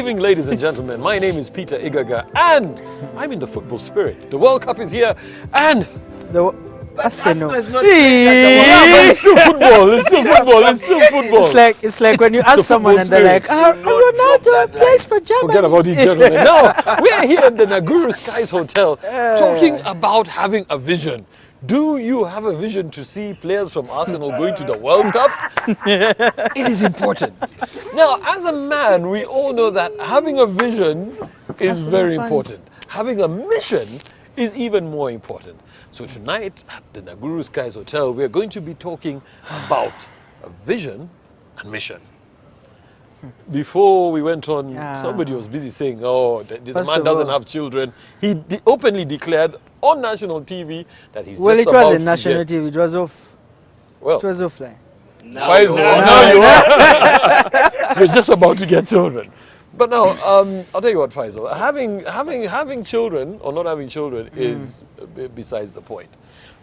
evening, ladies and gentlemen. My name is Peter Igaga, and I'm in the football spirit. The World Cup is here, and Arsenal is not yeah, but it's still football. It's still football. It's still football. It's like when you ask someone and they're like, Ronaldo plays for Germany. Forget about these gentlemen. Now, we're here at the Naguru Skies Hotel talking about having a vision. Do you have a vision to see players from Arsenal going to the World Cup? It is important. Now, as a man, we all know that having a vision is very important. Having a mission is even more important. So tonight at the Naguru Skies Hotel, we're going to be talking about a vision and mission. Before we went on, somebody was busy saying, oh, this man doesn't have children. He openly declared on national TV that he's well, just it about wasn't to national get... TV, it was off. Well, it was offline. Now you are. You're just about to get children. But now, I'll tell you what, Faisal, having children or not having children is besides the point.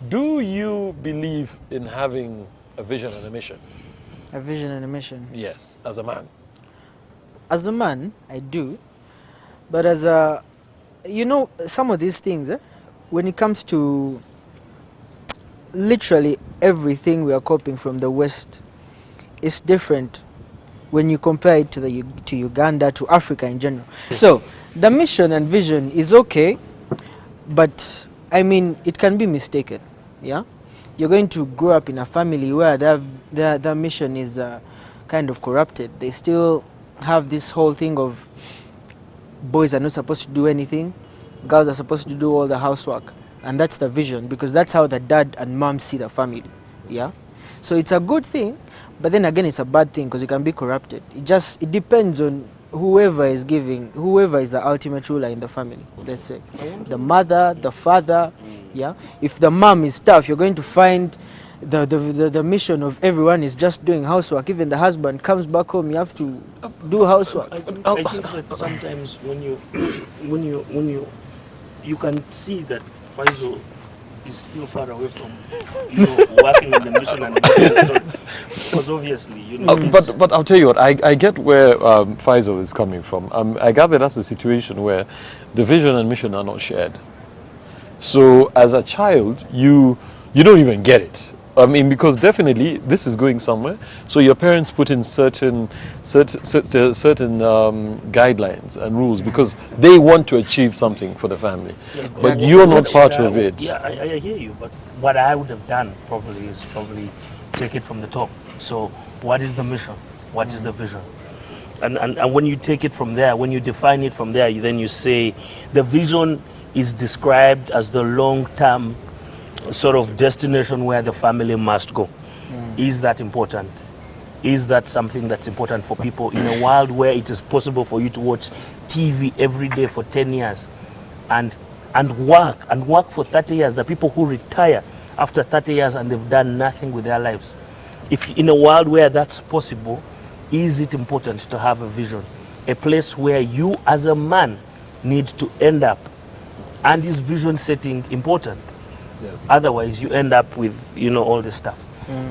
Do you believe in having a vision and a mission? A vision and a mission? Yes, as a man. As a man, I do. But as a, you know, some of these things, when it comes to literally everything we are copying from the West, it's different when you compare it to Uganda, to Africa in general. So, the mission and vision is okay, but I mean, it can be mistaken, yeah? You're going to grow up in a family where their mission is kind of corrupted. They still have this whole thing of boys are not supposed to do anything, girls are supposed to do all the housework. And that's the vision, because that's how the dad and mom see the family, yeah? So it's a good thing, but then again it's a bad thing because it can be corrupted. It depends on whoever is the ultimate ruler in the family, let's say. The mother, the father, yeah? If the mom is tough, you're going to find the mission of everyone is just doing housework. Even the husband comes back home, you have to do housework. I think that sometimes when you can see that Faisal is still far away from working in the mission and because obviously but I'll tell you what, I get where Faisal is coming from. I gather that's a situation where the vision and mission are not shared. So as a child, you don't even get it. I mean, because definitely this is going somewhere. So your parents put in certain guidelines and rules because they want to achieve something for the family. Exactly. But you're not part of it. Yeah, I hear you. But what I would have done is take it from the top. So what is the mission? What is the vision? And when you take it from there, when you define it from there, then you say the vision is described as the long-term sort of destination where the family must go. Is that important? Is that something that's important for people in a world where it is possible for you to watch TV every day for 10 years and work for 30 years? The people who retire after 30 years and they've done nothing with their lives. If in a world where that's possible, is it important to have a vision? A place where you as a man need to end up, and is vision setting important? Yeah. Otherwise, you end up with all this stuff.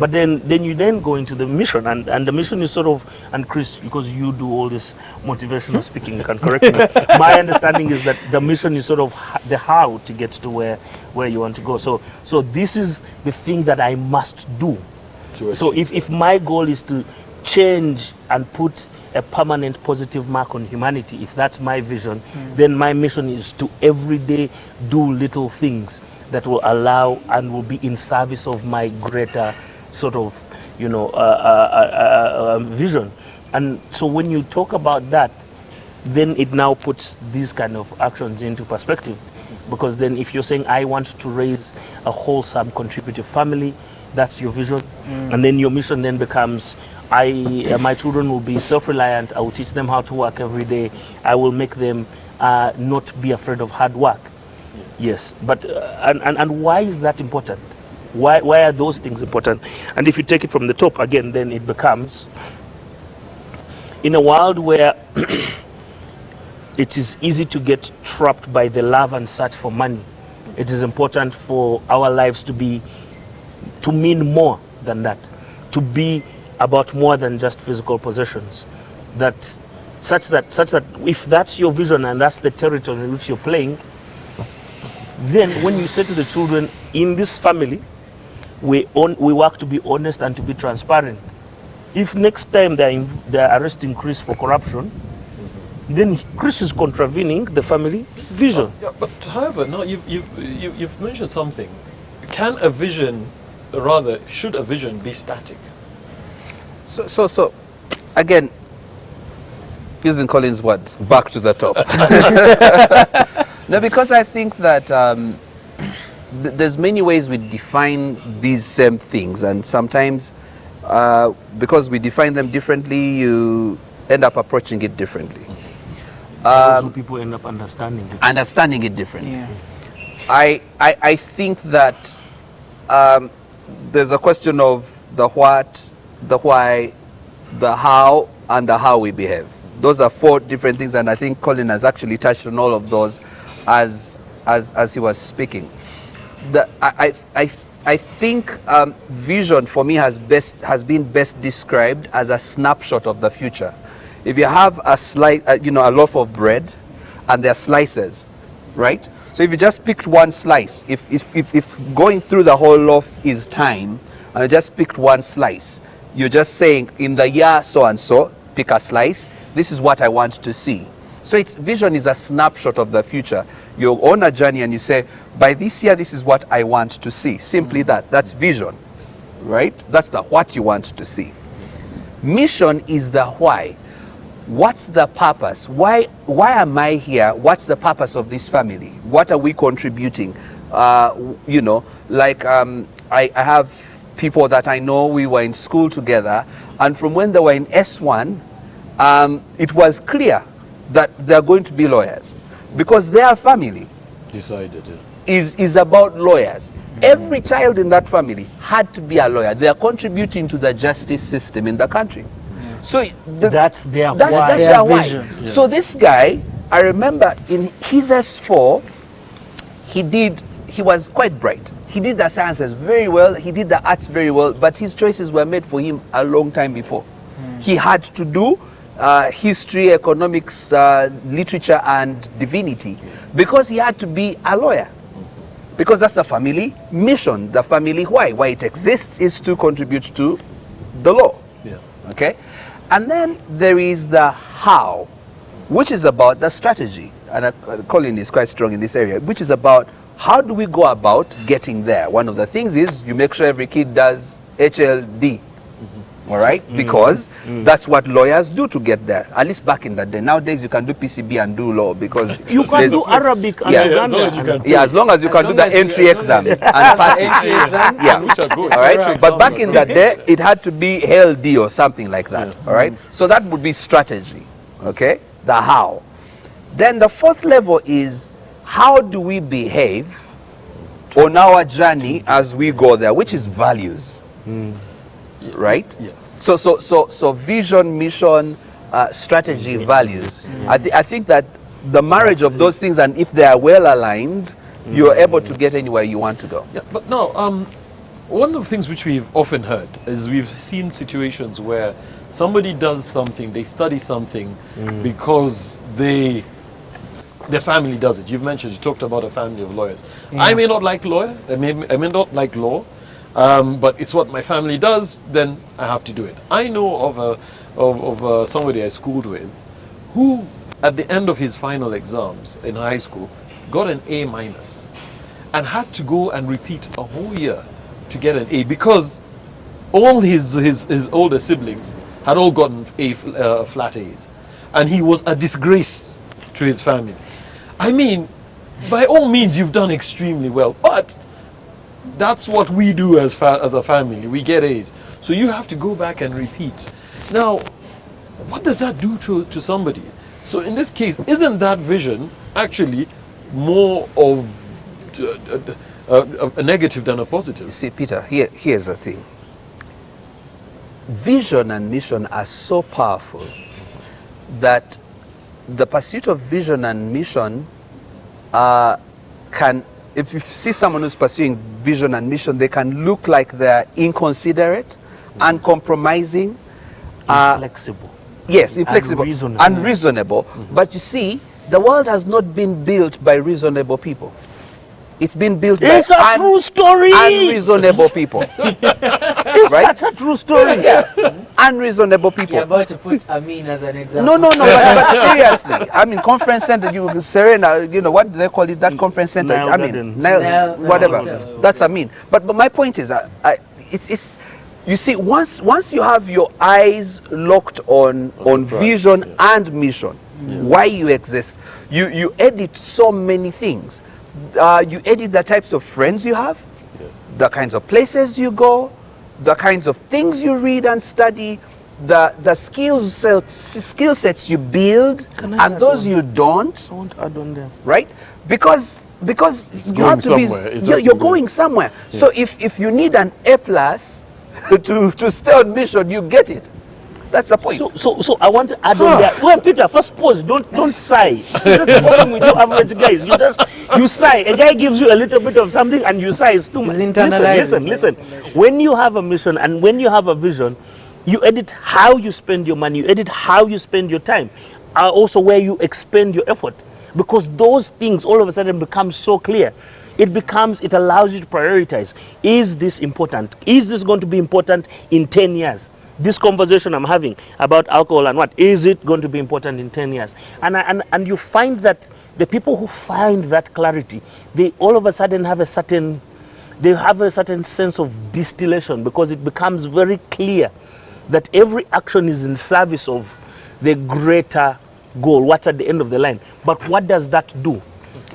But then you go into the mission, and the mission is sort of, and Chris, because you do all this motivational speaking, you can correct me. My understanding is that the mission is sort of the how to get to where you want to go. So this is the thing that I must do. So if my goal is to change and put a permanent positive mark on humanity, if that's my vision, then my mission is to every day do little things that will allow and will be in service of my greater sort of, vision. And so when you talk about that, then it now puts these kind of actions into perspective. Because then if you're saying, I want to raise a wholesome, contributive family, that's your vision. And then your mission then becomes, my children will be self-reliant. I will teach them how to work every day. I will make them not be afraid of hard work. Yes, but and why is that important? Why are those things important? And if you take it from the top again, then it becomes, in a world where it is easy to get trapped by the love and search for money, it is important for our lives to mean more than that, to be about more than just physical possessions. That such that if that's your vision and that's the territory in which you're playing, then when you say to the children, in this family, we work to be honest and to be transparent. If next time they're arresting Chris for corruption, then Chris is contravening the family vision. Yeah, but however, now you've mentioned something. Can a vision, rather, should a vision be static? So again, using Colin's words, back to the top. No, because I think that there's many ways we define these same things, and sometimes because we define them differently, you end up approaching it differently. Also, people end up understanding it differently. Yeah. I think that there's a question of the what, the why, the how, and the how we behave. Those are 4 different things, and I think Colin has actually touched on all of those as he was speaking. I think vision for me has been best described as a snapshot of the future. If you have a slice, a loaf of bread, and there are slices, right? So if you just picked one slice, if going through the whole loaf is time, and you just picked one slice, you're just saying, in the year so and so, pick a slice. This is what I want to see. So vision is a snapshot of the future. You're on a journey and you say, by this year, this is what I want to see. Simply that. That's vision, right? That's the what you want to see. Mission is the why. What's the purpose? Why am I here? What's the purpose of this family? What are we contributing? I have people that I know, we were in school together, and from when they were in S1, it was clear that they're going to be lawyers because their family Decided, yeah. is about lawyers. Every child in that family had to be a lawyer. They are contributing to the justice system in the country. So that's their that's why. their why. vision. Yeah. So this guy, I remember in his S4, he was quite bright. He did the sciences very well, he did the arts very well, but his choices were made for him a long time before. He had to do history, economics, literature, and divinity because he had to be a lawyer. Because that's the family mission, the family why. Why it exists is to contribute to the law. Yeah. Okay? And then there is the how, which is about the strategy. And Colin is quite strong in this area, which is about how do we go about getting there. One of the things is you make sure every kid does HLD. All right? Because that's what lawyers do to get there. At least back in the day. Nowadays you can do PCB and do law because You can do Arabic and Yeah, as long as you Uganda. can. yeah, as long as you can do the entry exam and pass it. Entry exam. Yeah. Which are good. All right, Entry but back exams in are that day, it had to be LD or something like that. All right, so that would be strategy. Okay, the how. Then the 4th level is how do we behave on our journey as we go there, which is values. Right. Yeah. So vision, mission, strategy, values. I think that the marriage of those things, and if they are well aligned, you're able to get anywhere you want to go. Yeah, but now, one of the things which we've often heard is we've seen situations where somebody does something, they study something because their family does it. You talked about a family of lawyers. Yeah. I may not like I may not like law, but it's what my family does, then I have to do it. I know of somebody I schooled with who, at the end of his final exams in high school, got an A- and had to go and repeat a whole year to get an A because all his older siblings had all gotten flat A's, and he was a disgrace to his family. I mean, by all means, you've done extremely well, but that's what we do as a family. We get A's. So you have to go back and repeat. Now, what does that do to somebody? So in this case, isn't that vision actually more of a negative than a You positive? see, Peter, here's the thing. Vision and mission are so powerful that the pursuit of vision and mission can, if you see someone who's pursuing vision and mission, they can look like they're inconsiderate, uncompromising, Inflexible. Yes, inflexible, Unreasonable. unreasonable. But you see, the world has not been built by reasonable people. It's been built It's by a true story. unreasonable people. It's right? such a true story. Yeah, unreasonable people. You're about to put Amin as an example. No, but seriously, I mean, conference center, you Serena, you know, what do they call it, that conference center? Nile I Garden. mean, Nile, whatever. Hotel. That's I mean. But my point is, it's you see, once you have your eyes locked on vision and mission, why you exist, you edit so many things. You edit the types of friends you have, the kinds of places you go, the kinds of things you read and study, the skill sets you build, and those you don't, I want to add on there. right? Because you have to somewhere. It be, has you're to go. going somewhere. So if you need an A+ to stay on mission, you get it. That's the point. So I want to add on there. Well, Peter, first pause. Don't sigh. See, that's the problem with you average guys. You sigh. A guy gives you a little bit of something and you sigh. It's too much. He's internalizing. Listen. When you have a mission and when you have a vision, you edit how you spend your money. You edit how you spend your time. Also where you expend your effort. Because those things all of a sudden become so clear. It allows you to prioritize. Is this important? Is this going to be important in 10 years? This conversation I'm having about alcohol and what, is it going to be important in 10 years? And you find that the people who find that clarity, they all of a sudden have a certain sense of distillation, because it becomes very clear that every action is in service of the greater goal, what's at the end of the line. But what does that do?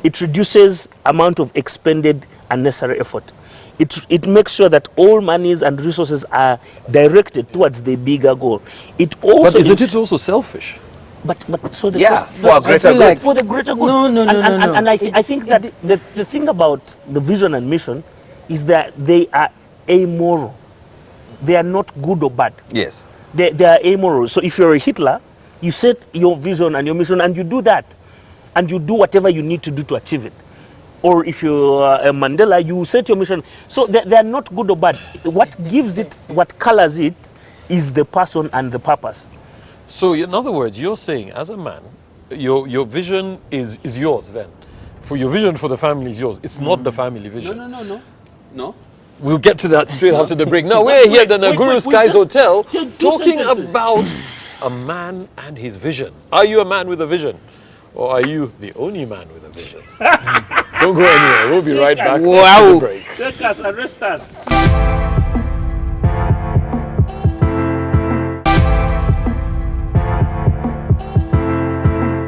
It reduces amount of expended unnecessary effort. It makes sure that all monies and resources are directed towards the bigger goal. It also But isn't it also selfish? but so the Yeah, question- for a I greater feel good. like for the greater good. No. And I think that the thing about the vision and mission is that they are amoral. They are not good or bad. Yes. They are amoral. So if you're a Hitler, you set your vision and your mission and you do that, and you do whatever you need to do to achieve it. Or if you're a Mandela, you set your mission. So they are not good or bad. What gives it, what colors it, is the person and the purpose. So in other words, you're saying as a man, your vision is yours then. For your vision for the family is yours. It's not the family vision. No. We'll get to that straight after the break. Now we're here at the Naguru Skies Hotel two talking sentences. about a man and his vision. Are you a man with a vision? Or are you the only man with a vision? Don't go anywhere. We'll be right back after the break. Take us, arrest us.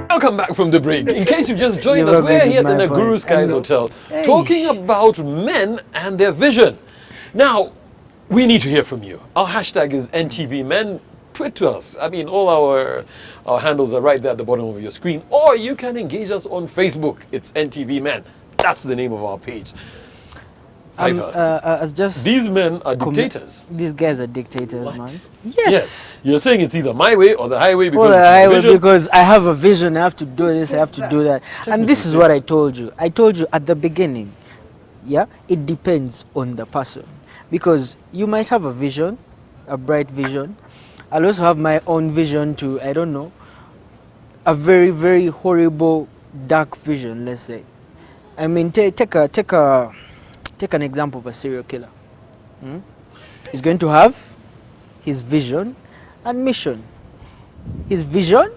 Welcome back from the break. In case you just joined You're us, we're getting here at the my Naguru point. Skies I know. Hotel Hey. talking about men and their vision. Now, we need to hear from you. Our hashtag is NTV MEN. Tweet to us. I mean, all our handles are right there at the bottom of your screen. Or you can engage us on Facebook. It's NTV MEN. That's the name of our page. Piper, As just these men are dictators. These guys are dictators, man. Yes. You're saying it's either my way or the highway because Well, it's I my will, vision. because I have a vision. I have to do this. I have to do that. And this is what I told you. I told you at the beginning. Yeah, it depends on the person, because you might have a vision, a bright vision. I'll also have my own vision to, I don't know, a very, very horrible, dark vision. Let's say. I mean, take an example of a serial killer. He's going to have his vision and mission. His vision,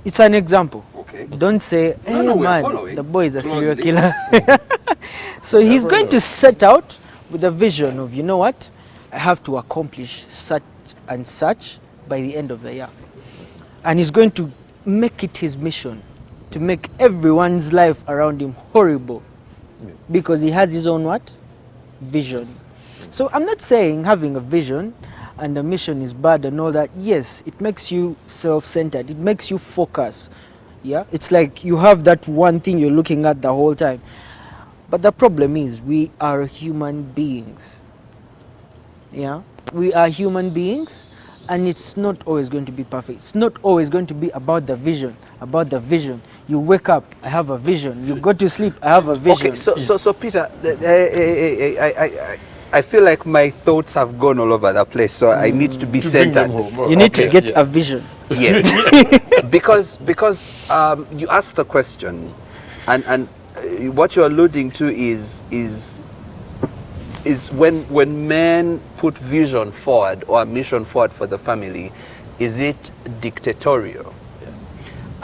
it's an example. Okay. Don't say, hey no, we're man, following the boy is a serial closely. killer. So he's going to set out with a vision of, you know what, I have to accomplish such and such by the end of the year. And he's going to make it his mission to make everyone's life around him horrible. Because he has his own what? Vision. So I'm not saying having a vision and a mission is bad and all that. Yes, it makes you self-centered. It makes you focus. Yeah, it's like you have that one thing you're looking at the whole time. But the problem is we are human beings. Yeah, we are human beings, and it's not always going to be perfect. It's not always going to be about the vision. About the vision. You wake up, I have a vision. You go to sleep, I have a vision. Okay, so Peter, I feel like my thoughts have gone all over the place, so I need to be To bring them centered. home. You need to Okay, get yeah. a vision. Yes, because you asked a question, and what you're alluding to is when men put vision forward or a mission forward for the family, is it dictatorial?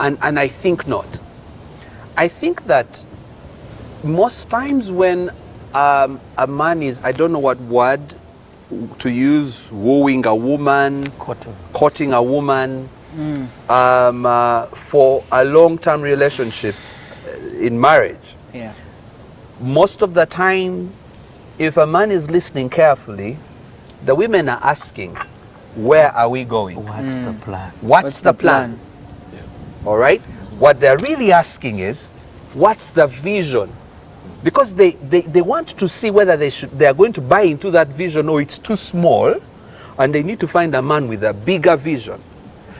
And I think not. I think that most times when a man is, I don't know what word to use, wooing a woman, courting a woman, for a long-term relationship in marriage, Yeah. most of the time, if a man is listening carefully, the women are asking, where are we going? What's the plan? What's the plan? All right? What they're really asking is, what's the vision? Because they want to see whether they are going to buy into that vision or it's too small, and they need to find a man with a bigger vision.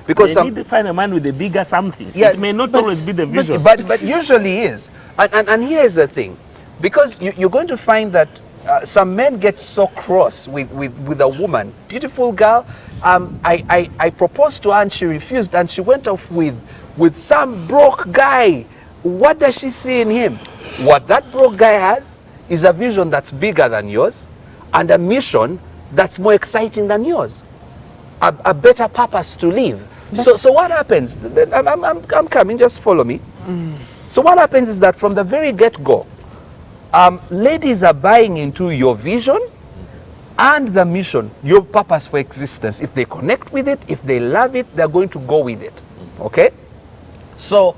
Because They need to find a man with a bigger something. Yeah, It may not but- always be the vision. but usually is. And here's the thing. Because you're going to find that some men get so cross with a woman. Beautiful girl. I proposed to her and she refused, and she went off with some broke guy. What does she see in him? What that broke guy has is a vision that's bigger than yours and a mission that's more exciting than yours. A better purpose to live. So what happens? I'm coming, just follow me. So what happens is that from the very get-go, ladies are buying into your vision and the mission, your purpose for existence. If they connect with it, if they love it, they're going to go with it. Okay? So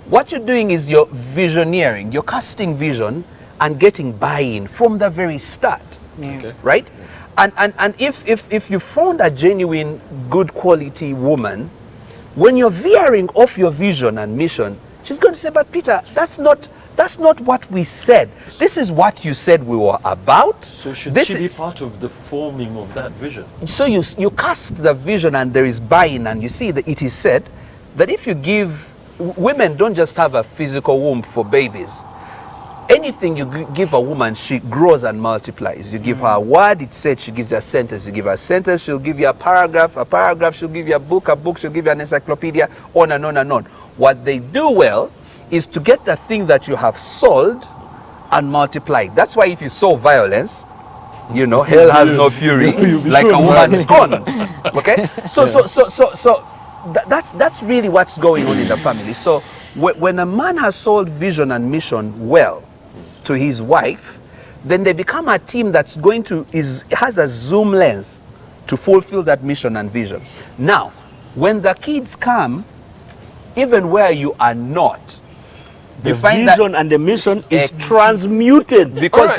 what you're doing is you're visioneering, you're casting vision and getting buy-in from the very start. Okay. Right? And if you found a genuine, good quality woman, when you're veering off your vision and mission, she's going to say, but Peter, that's not what we said. This is what you said we were about. So should This she is- be part of the forming of that vision? So you cast the vision and there is buy-in, and you see that it is said that if you give, women don't just have a physical womb for babies. Anything you give a woman, she grows and multiplies. You give her a word, it's said, she gives you a sentence. You give her a sentence, she'll give you a paragraph, she'll give you a book, she'll give you an encyclopedia, on and on and on. What they do well is to get the thing that you have sold and multiply. That's why if you sow violence, you know, hell has no fury, like a woman scorned. Okay? So that's really what's going on in the family. So when a man has sold vision and mission well to his wife, then they become a team that's going to, has a zoom lens to fulfill that mission and vision. Now, when the kids come, even where you are not, The you find that vision and the mission is Ex- transmuted. because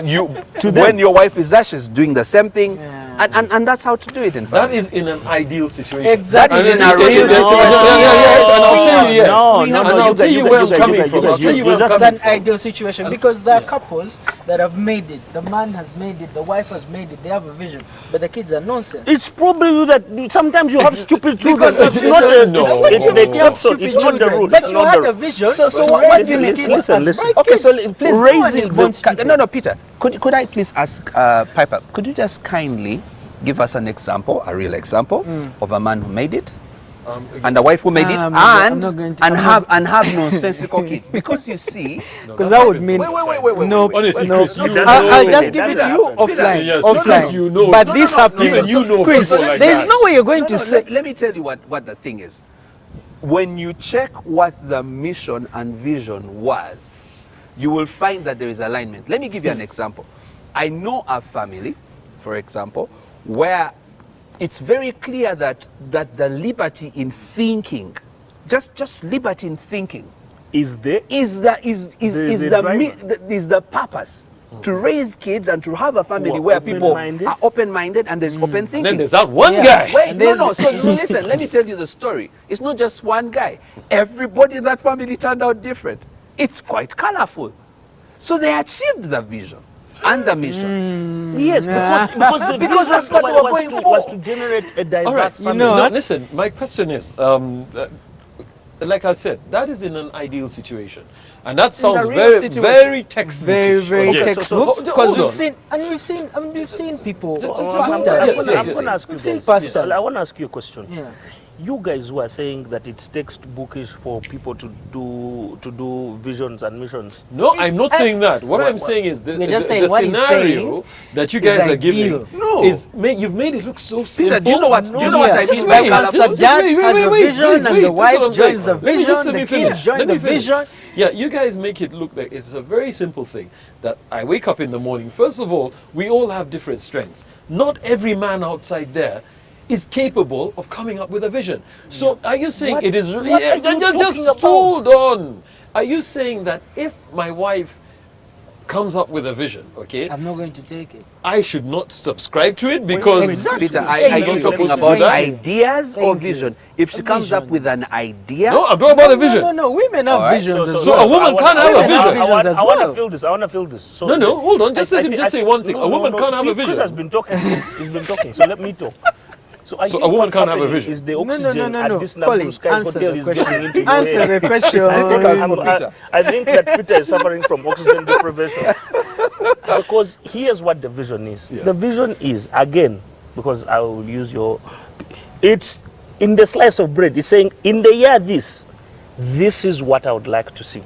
when your wife is there, she's doing the same thing, Yeah. and that's how to do it in That family. is in an ideal situation. Exactly. That is in And a it- real yes, situation. yes, and I'll tell you yes. No, And no, no, I'll you tell guys- you you where guys- I'm coming you from. guys- I'll tell you you where I'm just- It's coming an from. ideal situation because there are couples that have made it. The man has made it, the wife has made it, they have a vision, but the kids are nonsense. It's probably that sometimes you have stupid children. Because It's not a, No. it's the You have exception. It's not the rule. But It's you not had the a vision. So to what raise do you these mean? kids Listen, as listen. bright Okay, so kids. please, Raising born no, no, Peter. Could I please ask Piper? Could you just kindly give us an example, a real example, of a man who made it and a wife who made it, I'm and not going to- and I'm have nonsensical kids? Because you see, Because that would mean wait. no. Honestly, no. Chris, you know. I'll it just give it to doesn't you happen. offline. Yes, offline. because you know. But No, this no, happens. even you know Chris, people like there's that. no way you're going to say. let me tell you what the thing is. When you check what the mission and vision was, you will find that there is alignment. Let me give you an example. I know a family, for example, where it's very clear that the liberty in thinking, just liberty in thinking, is there. is the purpose to raise kids and to have a family Who are where people open-minded. are open-minded and there's open And thinking. then there's that one Yeah. guy. Wait, And no, there's no. the- So listen, let me tell you the story. It's not just one guy. Everybody in that family turned out different. It's quite colorful. So they achieved the vision and the mission. Yes, because the Because that's vision what we're was going to, for. was to generate a diverse All right. family. know Now, what? listen, my question is, like I said, that is in an ideal situation. And that sounds real very, situation. very textbookish. Very, very Okay. textbook. hold Because on. we've seen people. Just- I'm Yes, gonna yes, ask you We've seen guys. pastors. I want to ask you a question. Yeah. You guys who are saying that it's textbookish for people to do visions and missions. No, I'm not It's- saying that. What Well, I'm saying is We're just saying the what he's scenario saying that you is guys are ideal. giving No. is you've made it look so simple. Peter, do you know what? Do you know what Yeah, I just mean by wait, colorful? Pastor Jack has a vision and the That's what wife I'm joins saying. the Let me vision, let the me kids finish. join Let the me finish. vision. Yeah, you guys make it look like it's a very simple thing that I wake up in the morning. First of all, we all have different strengths. Not every man outside there is capable of coming up with a vision. So are you saying What- it is... what Yeah, are you just talking about? hold on. Are you saying that if my wife comes up with a vision, okay, I'm not going to take it. I should not subscribe to it because... Exactly. Peter, Thank are you you. talking Thank about you. ideas or Thank you. vision? If she comes up with an Visions. idea, No, I'm talking about a vision. No, women have Alright. visions as So well. a woman can't have a Women have vision. visions as I want to well. feel this. I want to feel this. So No, hold on. Just I let him thi- just I say thi- one thing. no, A woman no, can't have a Chris vision. has been talking. He's been talking. So let me talk. So I So think a woman what's can't have a happening vision. Is the No, oxygen no. at this Colin, Blue Skies answer Hotel the is getting question. into your Answer head. the question. I think that Peter is suffering from oxygen deprivation. Because here's what the vision is. Yeah. The vision is, again, because I will use your... It's in the slice of bread. It's saying, in the year this is what I would like to see.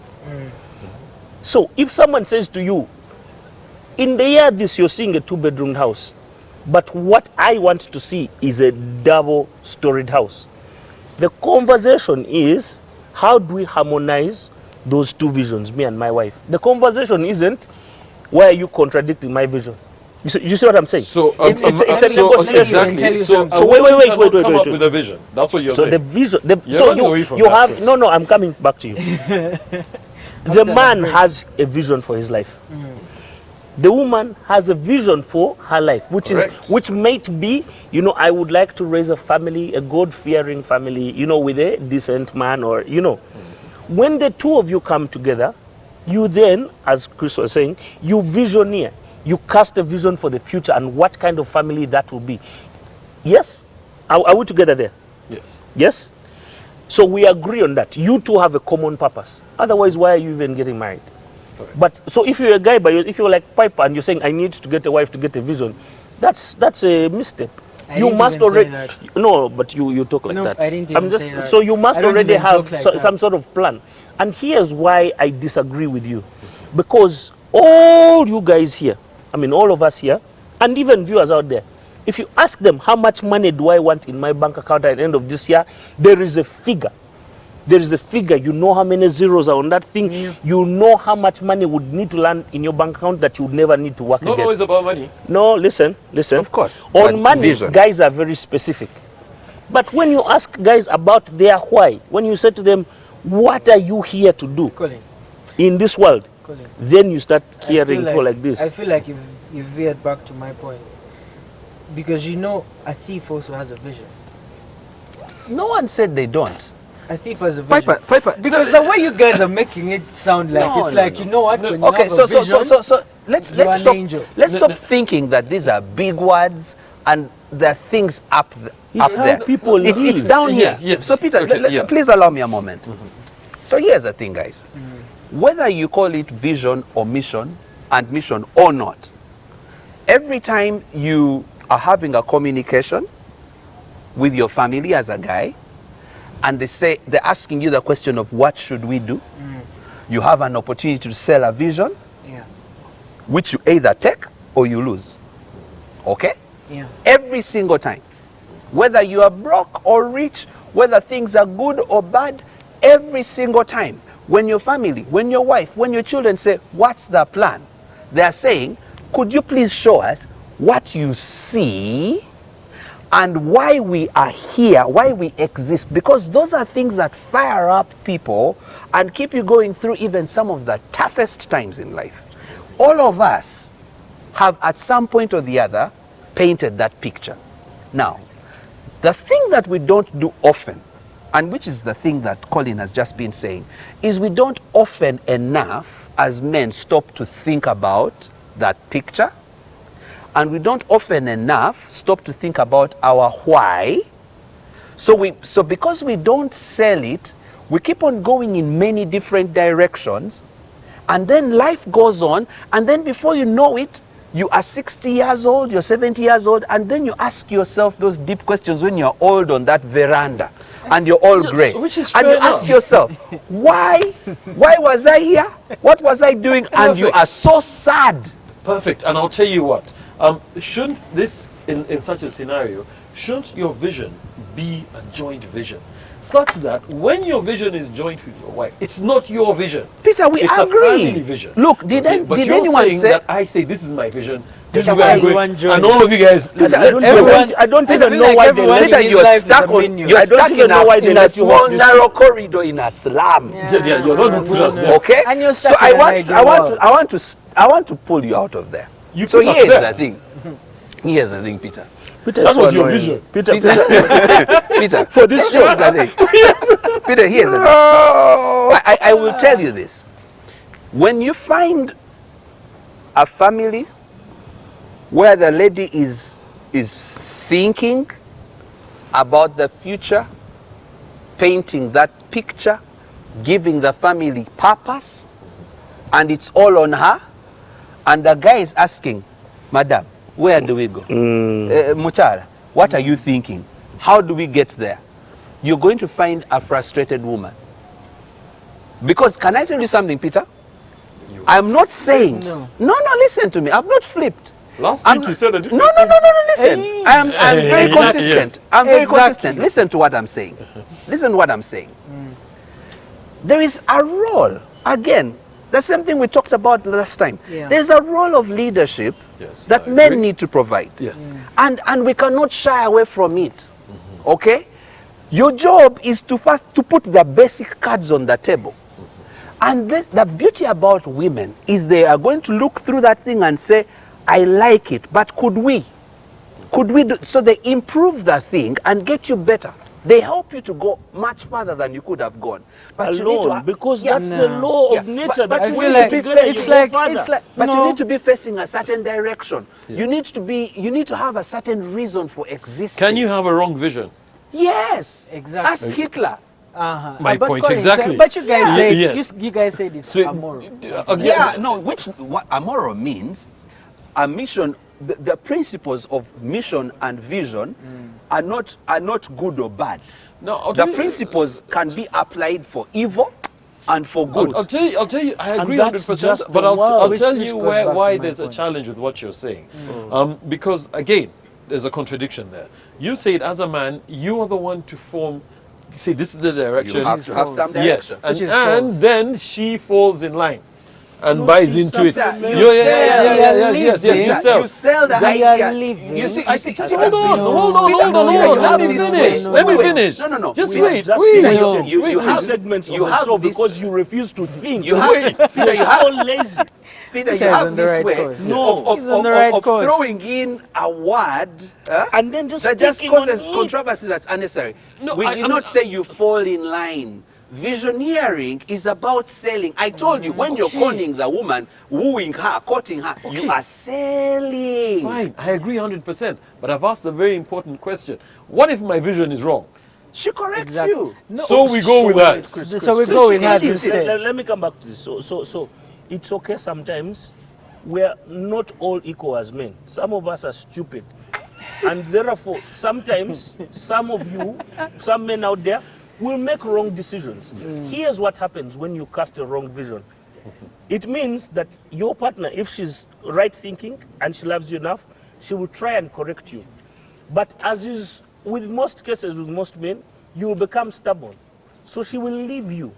So if someone says to you, in the year this you're seeing a 2-bedroom house, but what I want to see is a double-storied house. The conversation is, how do we harmonize those two visions, me and my wife? The conversation isn't, why are you contradicting my vision? You see what I'm saying? So It's a so negotiation. exactly. Tell you So something. a So wait, woman wait, cannot wait, wait, come wait, up wait. with a vision. That's what you're So saying. the vision, You're so running away from you that, have Chris. no. I'm coming back to you. The man has a vision for his life. The woman has a vision for her life, Correct. which might be, I would like to raise a family, a God-fearing family, with a decent man, or when the two of you come together, you then, as Chris was saying, you visioneer, you cast a vision for the future and what kind of family that will be. Yes, are we together there? Yes. Yes? So we agree on that. You two have a common purpose. Otherwise, why are you even getting married? Correct. But so if you're a guy, but if you're like Piper and you're saying, I need to get a wife to get a vision, that's a misstep. I You didn't must even say already that. No, but you talk like No, that. I didn't even say that. So you must I don't already even have talk like that. some sort of plan. And here's why I disagree with you, because all you guys here, all of us here, and even viewers out there, if you ask them how much money do I want in my bank account at the end of this year, there is a figure. There is a figure. You know how many zeros are on that thing. Yeah. You know how much money would need to land in your bank account that you would never need to work It's not again. always about money. No, listen. Of course, On but money, vision. guys are very specific. But when you ask guys about their why, when you say to them, what are you here to do Colin, in this world? Colin. Then you start I hearing feel people like this. I feel like you've veered back to my point. Because a thief also has a vision. no one said they don't. A thief has a vision. Piper, Because the way you guys are making it sound like, No, it's no, like, no. you know what, when you Okay, have so a vision, let's you are an stop. angel. Let's stop thinking that these are big words and there are things up It's how there. people It's live. down here. Yes, yes. So Peter, Okay, yeah. please allow me a moment. So here's the thing, guys. Whether you call it vision or mission, and mission or not, every time you are having a communication with your family as a guy, and they're asking you the question of what should we do, you have an opportunity to sell a vision, yeah, which you either take or you lose. Okay? yeah. Every single time. Whether you are broke or rich, whether things are good or bad, every single time. When your family, when your wife, when your children say, what's the plan? They are saying, could you please show us what you see and why we are here, why we exist? Because those are things that fire up people and keep you going through even some of the toughest times in life. All of us have at some point or the other painted that picture. Now, the thing that we don't do often, and which is the thing that Colin has just been saying, is we don't often enough as men stop to think about that picture, and we don't often enough stop to think about our why. So because we don't sell it, We keep on going in many different directions, and then life goes on, and then before you know it, you are 60 years old, you're 70 years old, and then you ask yourself those deep questions when you're old on that veranda and you're all gray. Which is and fair you enough. ask yourself, why was I here? What was I doing? And you Perfect. are so sad. Perfect. And I'll tell you what, shouldn't this, in such a scenario, shouldn't your vision be a joint vision? Such that when your vision is joint with your wife, it's not your vision. Peter, we it's agree. a family vision. Look, did But did you're anyone saying say that I say this is my vision, this Peter, is where I'm everyone going, joins. and all of you guys, Peter, I don't, Everyone- I don't I even feel know like why they everyone let in Peter, his you're life is stuck a on menu. you're I don't stuck even in know why a, they in a let you small host this narrow corridor in a slum. Yeah, you're not going to put us there. Okay? And you're so stuck in an ideal world. I want to pull you out of there. You So put us here's there. the thing. Here's the thing, Peter. Peter, That so was your annoying. vision. Peter, Peter, For this show. here's the thing. Peter, here's the thing. I will tell you this. When you find a family where the lady is thinking about the future, painting that picture, giving the family purpose, and it's all on her, and the guy is asking, Madam, where do we go? Muchara, what are you thinking? How do we get there? You're going to find a frustrated woman. Because can I tell you something, Peter? I'm not saying, no, listen to me. I'm not flipped. Last I'm week you said a no, different listen. Hey. I'm very Yes. consistent. I'm very Exactly. consistent. Listen to what I'm saying. Listen to what I'm saying. There is a role, again, the same thing we talked about last time. Yeah. There's a role of leadership Yes, that I men agree. need to provide. Yes. And we cannot shy away from it. Okay? Your job is to first to put the basic cards on the table. And the beauty about women is they are going to look through that thing and say, I like it, but could we? Could we do? So they improve the thing and get you better. They help you to go much further than you could have gone. But you need to Alone, because Yeah, that's the law of Yeah, nature. but that I you feel need like to it's together, it's you go like further. it's like But no. you need to be facing a certain direction. You need to have a certain reason for existing. Can you have a wrong vision? Yes. Exactly. Ask Hitler. My But point, Collins, exactly. But you guys said Yes. you guys said it's So, amoral. again, Yeah, no, what Amoro means, a mission, the principles of mission and vision are not good or bad. No, I'll The tell you- principles can be applied for evil and for good. I'll tell you, I agree that's 100%, just but the I'll world. tell Which you goes back to why my there's a point. challenge with what you're saying. Because again, there's a contradiction there. You said as a man, you are the one to form, see, this is the direction. You have to have some Yes, direction. and, Which is and false. then she falls in line and No, buys she's into it. something else. Yes, sell the We idea. are living. You see, I you see, think, Peter, hold on, no, hold on, Peter, hold on, Peter, hold you on. have Let me this finish. way. Let me Wait, finish. No. Just We wait, have just wait. finished No, you three have- segments you of the have show this- because you refuse to think. You have, Peter, you You're have, so lazy. Peter, He's you on have the this right way course. No. of He's on the right course. throwing in a word And then just that just sticking on causes it. controversy that's unnecessary. No, We did not say you fall in line. Visioneering is about selling. I told you, when you're calling the woman, wooing her, courting her, you are selling. Fine, I agree 100%. But I've asked a very important question. What if my vision is wrong? She corrects Exactly. you. No, So we go with that. So we go with that instead. Let me come back to this. So it's okay sometimes. We're not all equal as men. Some of us are stupid. And therefore, sometimes, some of you, some men out there, will make wrong decisions. Here's what happens when you cast a wrong vision. It means that your partner, if she's right thinking and she loves you enough, she will try and correct you. But as is with most cases, with most men, you will become stubborn. So she will leave you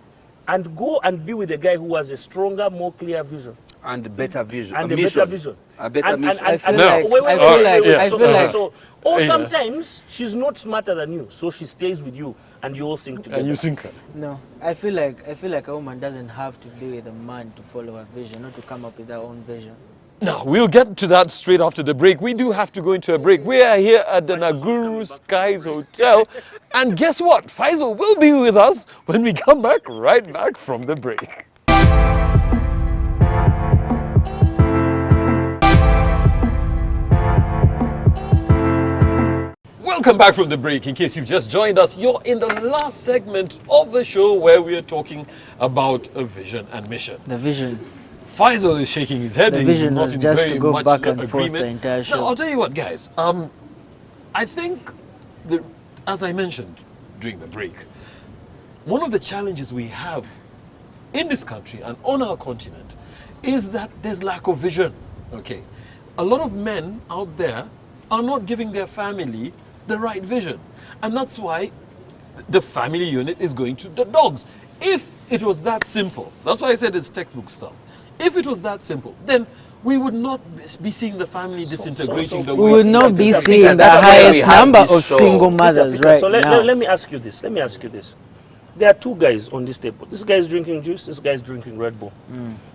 and go and be with a guy who has a stronger, more clear vision. And better vision. And a mission. better vision. A better mission. I feel No. like wait, I wait, feel wait, like wait, wait. I So- feel so- like so- or Yeah. sometimes she's not smarter than you, so she stays with you and you all sing together. And you sink her. no. I feel like a woman doesn't have to be with a man to follow her vision, not to come up with her own vision. Now, we'll get to that straight after the break. We do have to go into a break. We are here at the Naguru Skies Hotel. And guess what? Faisal will be with us when we come back, right back from the break. Welcome back from the break. In case you've just joined us, you're in the last segment of the show where we are talking about a vision and mission. The vision. Faisal is shaking his head. The He's vision not was in just very to go much back and forth agreement. the entire show. Now, I'll tell you what, guys. I think, as I mentioned during the break, one of the challenges we have in this country and on our continent is that there's lack of vision. Okay, a lot of men out there are not giving their family the right vision, and that's why the family unit is going to the dogs. If it was that simple, that's why I said it's textbook stuff. If it was that simple, then we would not be seeing the family disintegrating the way We would not be Peter, seeing the that's why we highest have number this of show. single mothers Peter, right so now. let me ask you this. Let me ask you this. There are two guys on this table. This guy is drinking juice. This guy is drinking Red Bull.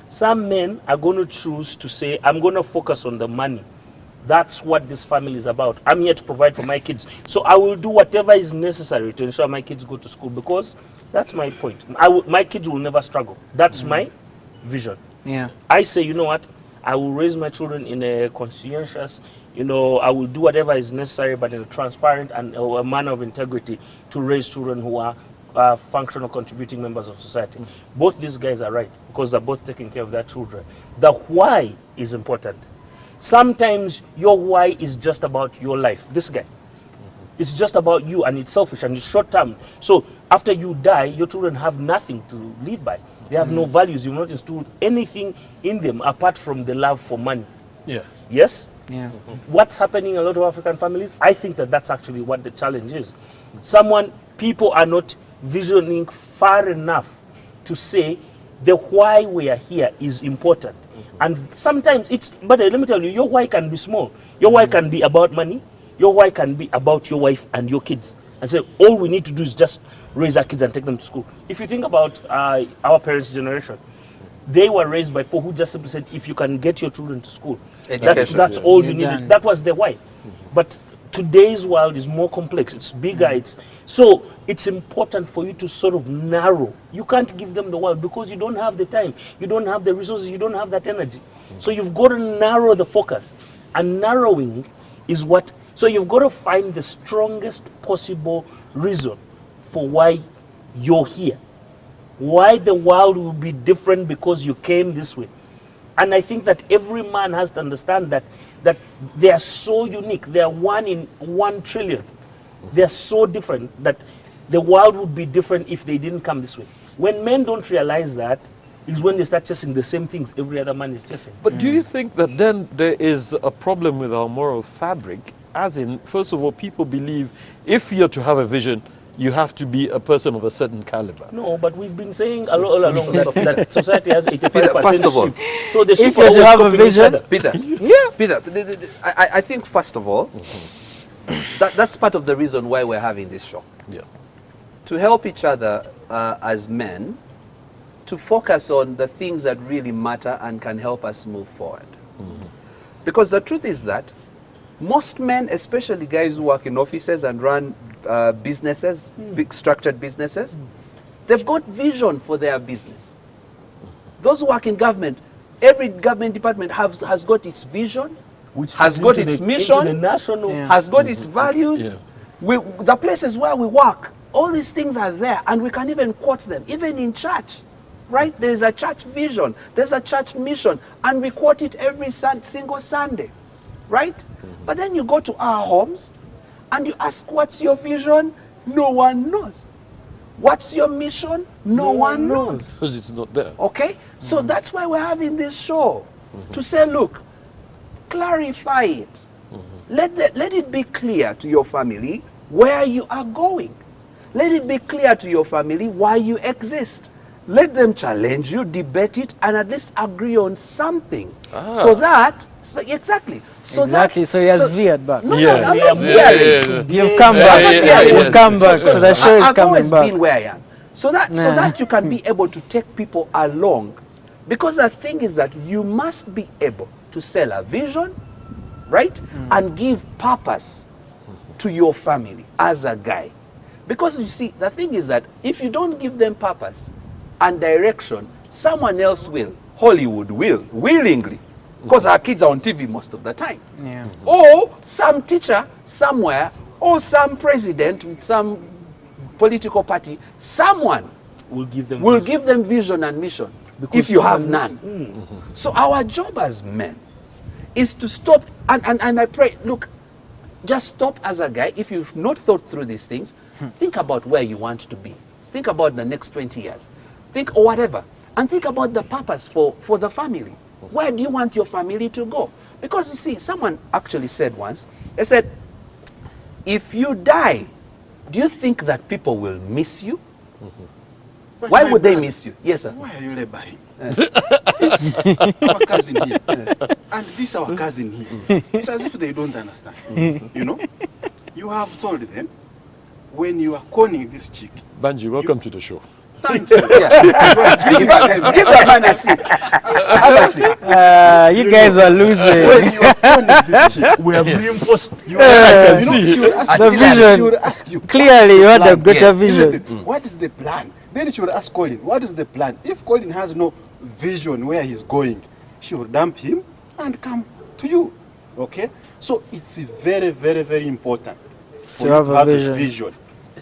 Some men are going to choose to say, I'm going to focus on the money. That's what this family is about. I'm here to provide for my kids. So I will do whatever is necessary to ensure my kids go to school, because that's my point. My kids will never struggle. That's my vision. Yeah. I say, you know what? I will raise my children in a conscientious, I will do whatever is necessary, but in a transparent and a manner of integrity to raise children who are functional, contributing members of society. Both these guys are right, because they're both taking care of their children. The why is important. Sometimes your why is just about your life. This guy, it's just about you, and it's selfish and it's short term. So after you die, your children have nothing to live by. They have no values. You've not instilled anything in them apart from the love for money. Yeah. Yes? Yeah. What's happening in a lot of African families? I think that's actually what the challenge is. People are not visioning far enough to say the why we are here is important. And sometimes but let me tell you, your why can be small. Your why can be about money. Your why can be about your wife and your kids. And say, all we need to do is just raise our kids and take them to school. If you think about our parents' generation, they were raised by people who just simply said, if you can get your children to school, that's all you needed. That was their why. But today's world is more complex. It's bigger. So it's important for you to sort of narrow. You can't give them the world because you don't have the time. You don't have the resources. You don't have that energy. So you've got to narrow the focus. And narrowing is what... So you've got to find the strongest possible reason for why you're here. Why the world will be different because you came this way. And I think that every man has to understand that they are so unique. They are 1 in 1 trillion. They are so different that the world would be different if they didn't come this way. When men don't realize that, is when they start chasing the same things every other man is chasing. But do you think that then there is a problem with our moral fabric? As in, first of all, people believe if you're to have a vision, you have to be a person of a certain caliber. No, but we've been saying all along that society has 85% First of all, so the if you're to have a vision, Peter, Peter, I think first of all, that's part of the reason why we're having this show. Yeah. To help each other as men, to focus on the things that really matter and can help us move forward. Because the truth is that most men, especially guys who work in offices and run businesses, big structured businesses, they've got vision for their business. Those who work in government, every government department has got its vision, which has got its mission, has got its values. Yeah. The places where we work, all these things are there, and we can even quote them, even in church. Right? There is a church vision, there's a church mission, and we quote it every single Sunday. Right? But then you go to our homes and you ask, what's your vision? No one knows. What's your mission? No one knows. Because it's not there. Okay? So that's why we're having this show. To say, look, clarify it. Let it be clear to your family where you are going. Let it be clear to your family why you exist. Let them challenge you, debate it, and at least agree on something. So that, exactly. So he has veered back. No, Yes. I'm not veering. You've come back. You've come back. So the show is I've coming always back. been where I am. So that you can be able to take people along. Because the thing is that you must be able to sell a vision, right? And give purpose to your family as a guy. Because you see, the thing is that if you don't give them purpose and direction, someone else will. Hollywood will, willingly. Because our kids are on TV most of the time. Yeah. Or some teacher somewhere or some president with some political party, someone We'll give them will vision. give them vision and mission Because if you have someone none. So our job as men is to stop, and I pray, look, just stop as a guy. If you've not thought through these things, think about where you want to be. Think about the next 20 years. Think or whatever. And think about the purpose for the family. Where do you want your family to go? Because you see, someone actually said once, they said, if you die, do you think that people will miss you? But Why my would they brother, miss you? Yes, sir. Why are you laboring? This our cousin here, and this our cousin here. It's as if they don't understand. You know, you have told them when you are conning this chick. Banji, welcome to the show. Thank you. Give that man a seat. Have a seat. You guys were losing. When you are conning this chick, We have reinforced. you know, see. she will ask The you, vision. She will ask you. Clearly, you had a plan? greater Yes. vision. Isn't it? What is the plan? Then she will ask Colin, what is the plan? If Colin has no vision where he's going, she will dump him and come to you. Okay? So it's very, very, very important for To you have to a have vision. a vision.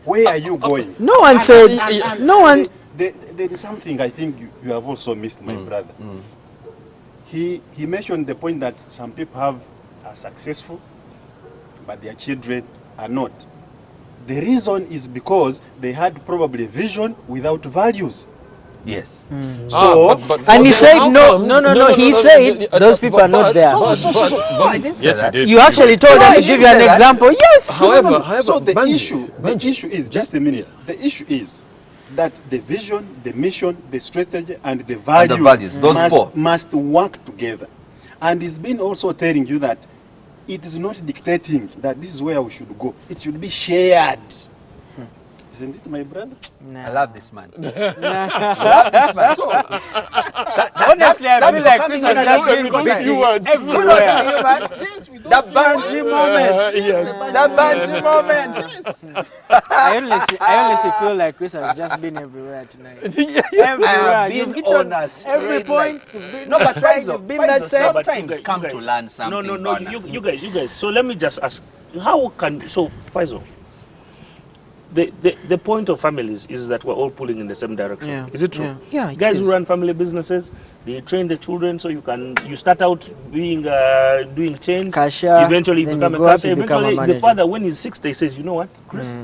Where are you going? No one said. No one. There is something I think you have also missed, my brother. He mentioned the point that some people are successful, but their children are not. The reason is because they had probably vision without values. Yes. So, And he for said the no, outcomes- no, no, no. He said those people are not there. I didn't say Yes, that. you did. You actually told us to give you an say that. example. Yes. However, so the Banji, issue is, just a minute, the issue is that the vision, the mission, the strategy, and the values, those must, four. must work together. And he's been also telling you that it is not dictating that this is where we should go. It should be shared. Isn't it, my brother? I love this man. Honestly, I feel like Chris has just been beating everywhere. Yes, we don't The feel Banji moment. The Banji moment. I honestly feel like Chris has just been everywhere tonight. I Everywhere. have You've been hit on a every straight point. line. You've been No, but that side, Faizo, you've been that side. But sometimes you guys- come you to guys- learn something. No, Bana. you guys. So let me just ask, how can, so Faizo, the point of families is that we're all pulling in the same direction. Yeah, Is it true? yeah, it Guys is. who run family businesses, they train the children so you start out being doing change, Cashier, eventually you then become you a go up, cashier. you become a Eventually, the manager. father, when he's 60, says, you know what, Chris,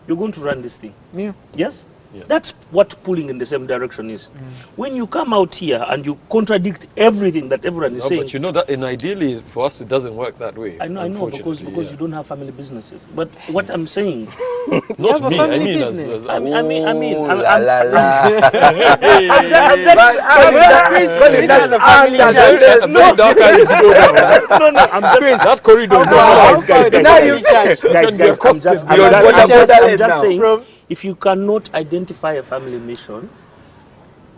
you're going to run this thing. Yeah. Yes? Yeah. That's what pulling in the same direction is. When you come out here and you contradict everything that everyone is No, saying, but you know that, and ideally for us it doesn't work that way. I know, because unfortunately, you don't have family businesses. But what I'm saying, Not have a me. family I mean, business. I mean, Ooh, I'm- la, I'm- la, la. Chris has a family church. No, I'm just Chris, that corridor. How guys, far the guys, family church? guys, I'm just saying, if you cannot identify a family mission,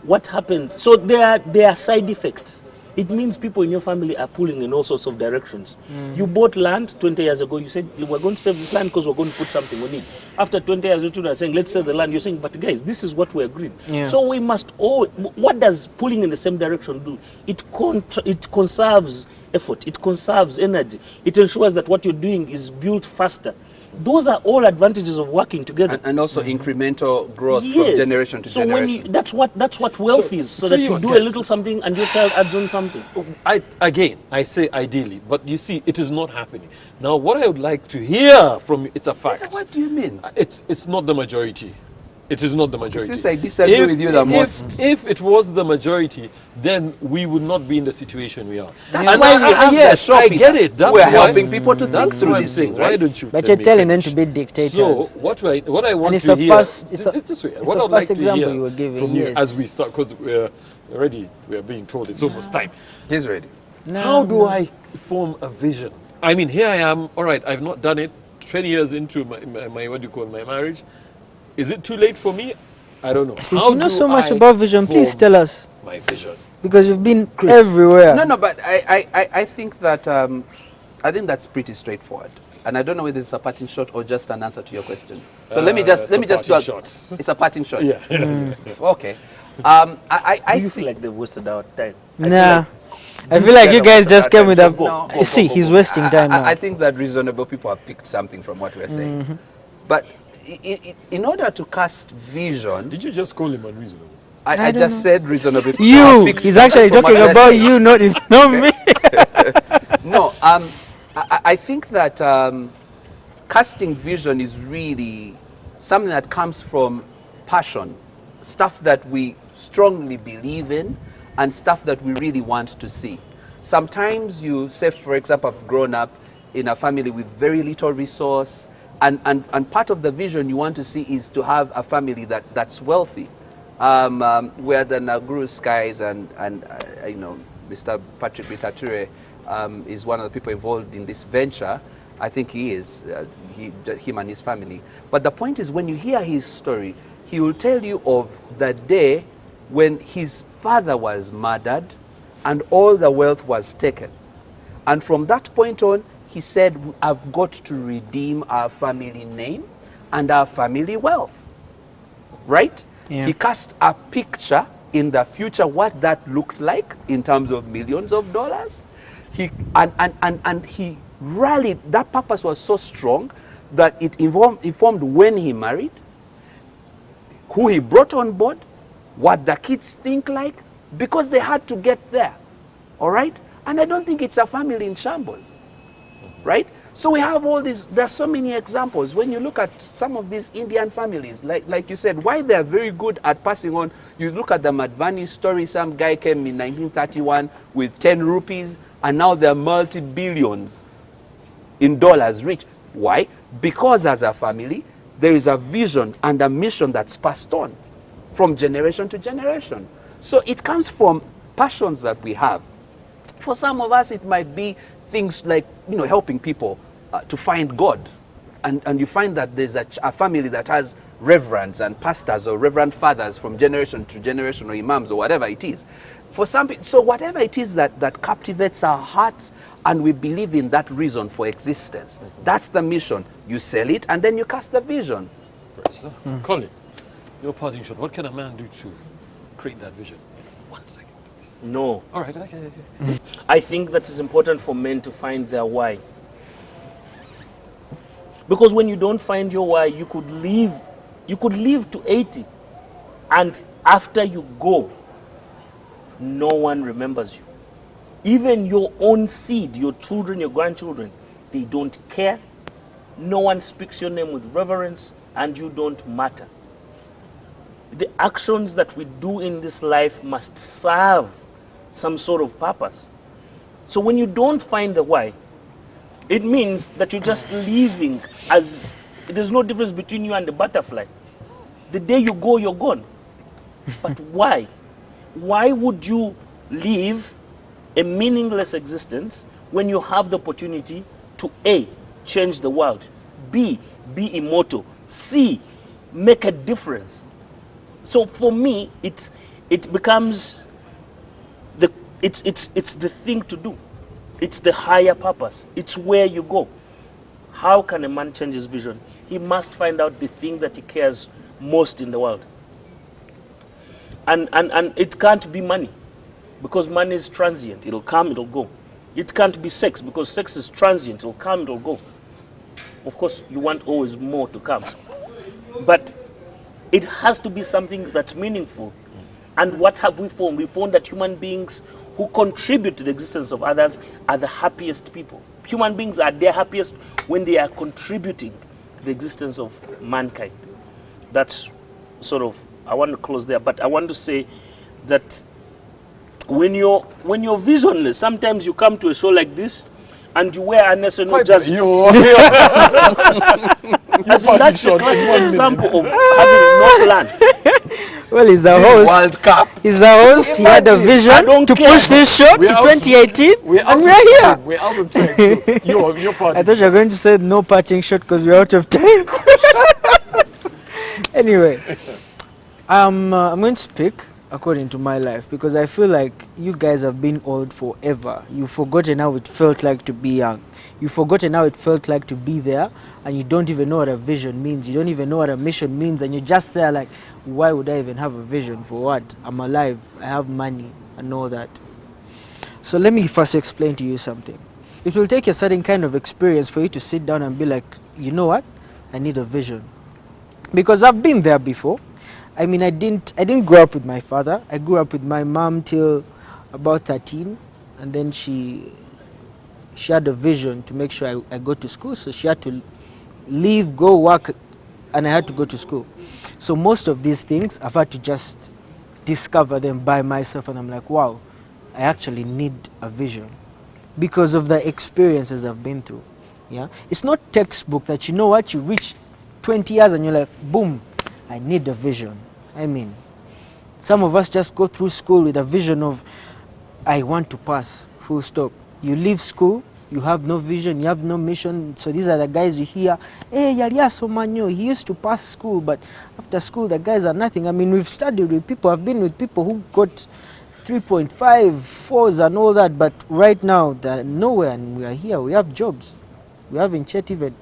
what happens? So there are side effects. It means people in your family are pulling in all sorts of directions. You bought land 20 years ago. You said, we're going to save this land because we're going to put something on it. After 20 years, your children are saying, let's save the land. You're saying, but guys, this is what we agreed. Yeah. So we must all, what does pulling in the same direction do? It conserves effort. It conserves energy. It ensures that what you're doing is built faster. Those are all advantages of working together. And also incremental growth from generation to so generation. when you, that's what wealth So, is. So tell that you you what, do a guys. little something and your child adds on something. I say ideally, but you see, it is not happening. Now, what I would like to hear from you, it's a fact. What do you mean? It's not the majority. It is not the majority. Since I disagree with you the most. If it was the majority, then we would not be in the situation we are. That's And why we have yes, the show, I Peter. get it. That's We're why, helping people to think that's through what I'm these saying. things, Why right? don't you? But let you're me telling them finish? to be dictators. So what I want And it's to the hear first- it's the- this way. it's What the I'd like first to example hear you were giving, from you yes. as we start, because we're being told it's almost time. He's ready. How do I form a vision? I mean, here I am. All right, I've not done it. 20 years into my what do you call my marriage. Is it too late for me? I don't know. Since How you know do so much I about vision, please form tell us. my vision. Because you've been everywhere. No, but I think that I think that's pretty straightforward. And I don't know whether it's a parting shot or just an answer to your question. So let me just it's a do parting a shot. It's a parting shot. Yeah. Okay. I Do you think feel like they've wasted our time? Nah. I feel like you guys just came with a... Go, See, he's wasting time now. I think that reasonable people have picked something from what we're saying. But in order to cast vision, Did you just call him unreasonable? I just said reasonable people. You! have picked He's something actually from what talking we're about saying. you, not me. No, I think that casting vision is really something that comes from passion, stuff that we strongly believe in and stuff that we really want to see. Sometimes you say, for example, I've grown up in a family with very little resource, and part of the vision you want to see is to have a family that's wealthy. Where the Naguru Skies and you know, Mr. Patrick Bitature is one of the people involved in this venture. I think he is, him and his family. But the point is, when you hear his story, he will tell you of the day when his father was murdered and all the wealth was taken. And from that point on, he said, I've got to redeem our family name and our family wealth. Right? Yeah. He cast a picture in the future what that looked like in terms of millions of dollars. He rallied. That purpose was so strong that it informed when he married, who he brought on board, what the kids think like, because they had to get there. All right? And I don't think it's a family in shambles. Right? So we have all these, there are so many examples. When you look at some of these Indian families, like you said, why they are very good at passing on. You look at the Madhvani story, some guy came in 1931 with 10 rupees, and now they're multi-billions in dollars rich. Why? Because as a family, there is a vision and a mission that's passed on from generation to generation. So it comes from passions that we have. For some of us, it might be things like, you know, helping people to find God. And you find that there's a family that has reverends and pastors or reverend fathers from generation to generation, or imams or whatever it is. For some people, so whatever it is that captivates our hearts, and we believe in that reason for existence. That's the mission. You sell it and then you cast the vision. Colin, your parting shot. What can a man do to create that vision? 1 second. No. All right, okay. I think that it's important for men to find their why. Because when you don't find your why, you could live to 80, and after you go, no one remembers you. Even your own seed, your children, your grandchildren, they don't care. No one speaks your name with reverence, and you don't matter. The actions that we do in this life must serve some sort of purpose. So when you don't find the why, it means that you're just living as, there's no difference between you and the butterfly. The day you go, you're gone. But why? Why would you live a meaningless existence when you have the opportunity to A, change the world, B, be immortal, C, make a difference? So for me, it becomes it's the thing to do. It's the higher purpose. It's where you go. How can a man change his vision? He must find out the thing that he cares most in the world. And it can't be money, because money is transient. It'll come, it'll go. It can't be sex, because sex is transient. It'll come, it'll go. Of course, you want always more to come. But it has to be something that's meaningful. And what have we found? We found that human beings who contribute to the existence of others are the happiest people. Human beings are their happiest when they are contributing to the existence of mankind. That's sort of, I want to close there, but I want to say that when you're visionless, sometimes you come to a show like this and you wear unnecessary just as in, that's the classic example of having no plan. Well, he's the host. World Cup. He's the host. He had a vision to push this show to 2018, and we're here. We're out of time. So your parting I thought you were going to say no parting shot because we're out of time. Anyway, I'm going to speak according to my life, because I feel like you guys have been old forever. You've forgotten how it felt like to be young. You've forgotten how it felt like to be there, and you don't even know what a vision means. You don't even know what a mission means, and you're just there like, why would I even have a vision? For what? I'm alive, I have money, and all that. So let me first explain to you something. It will take a certain kind of experience for you to sit down and be like, you know what? I need a vision. Because I've been there before. I mean, I didn't grow up with my father. I grew up with my mom till about 13, and then she had a vision to make sure I go to school. So she had to leave, go work, and I had to go to school. So most of these things, I've had to just discover them by myself, and I'm like, wow, I actually need a vision because of the experiences I've been through. Yeah, it's not textbook that you know what, you reach 20 years and you're like, boom, I need a vision. I mean, some of us just go through school with a vision of, I want to pass, full stop. You leave school, you have no vision, you have no mission. So these are the guys you hear, hey, Yaliaso Manyo, he used to pass school, but after school the guys are nothing. I mean, we've studied with people, I've been with people who got 3.5, 4s and all that, but right now they're nowhere and we are here, we have jobs. We haven't yet even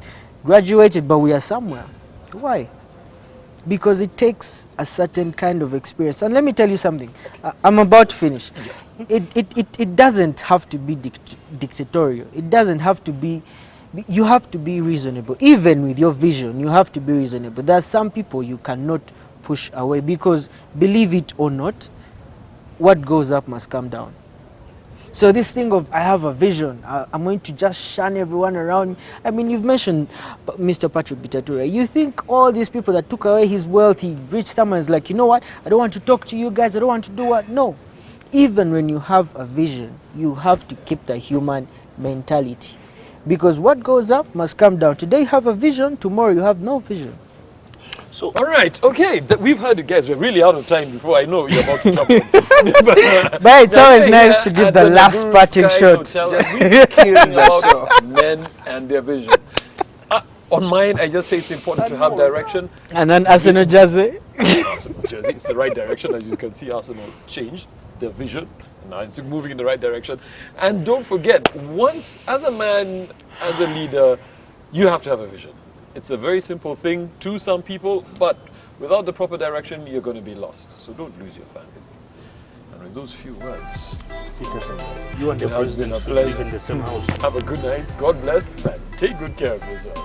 graduated, but we are somewhere. Why? Because it takes a certain kind of experience. And let me tell you something. I'm about to finish. It doesn't have to be dictatorial. It doesn't have to be... You have to be reasonable. Even with your vision, you have to be reasonable. There are some people you cannot push away because, believe it or not, what goes up must come down. So this thing of, I have a vision, I'm going to just shun everyone around me. I mean, you've mentioned Mr. Patrick Bitature. You think all these people that took away his wealth, he reached someone and is like, you know what, I don't want to talk to you guys, I don't want to do what? No. Even when you have a vision, you have to keep the human mentality. Because what goes up must come down. Today you have a vision, tomorrow you have no vision. So, All right, okay, we've heard it, guys. We're really out of time before I know you're about to jump in. But it's always nice to give the last parting shot. We're caring about men and their vision. On mine, I just say it's important to have direction. And then Arsenal Jersey. Arsenal jersey, it's the right direction. As you can see, Arsenal changed their vision. Now it's moving in the right direction. And don't forget, once, as a man, as a leader, you have to have a vision. It's a very simple thing to some people, but without the proper direction, you're going to be lost. So don't lose your family. And with those few words, you and the president should live in the same house. have a good night, God bless, and take good care of yourself.